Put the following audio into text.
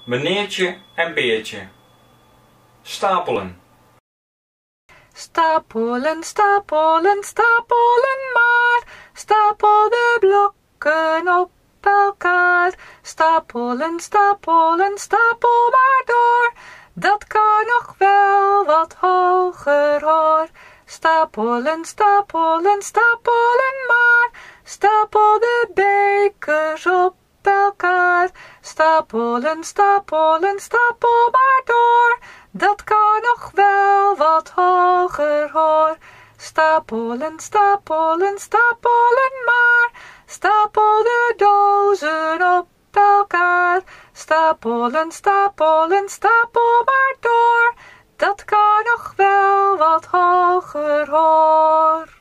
Meneertje en Beertje. Stapelen. Stapelen, stapelen, stapelen maar. Stapel de blokken op elkaar. Stapelen, stapelen, stapel maar door. Dat kan nog wel wat hoger hoor. Stapelen, stapelen, stapelen maar. Stapel de bekers op elkaar. Stapelen, stapelen, stapel maar door. Dat kan nog wel wat hoger hoor. Stapelen, stapelen, stapelen maar. Stapel de dozen op elkaar. Stapelen, stapelen, stapel maar door. Dat kan nog wel wat hoger hoor.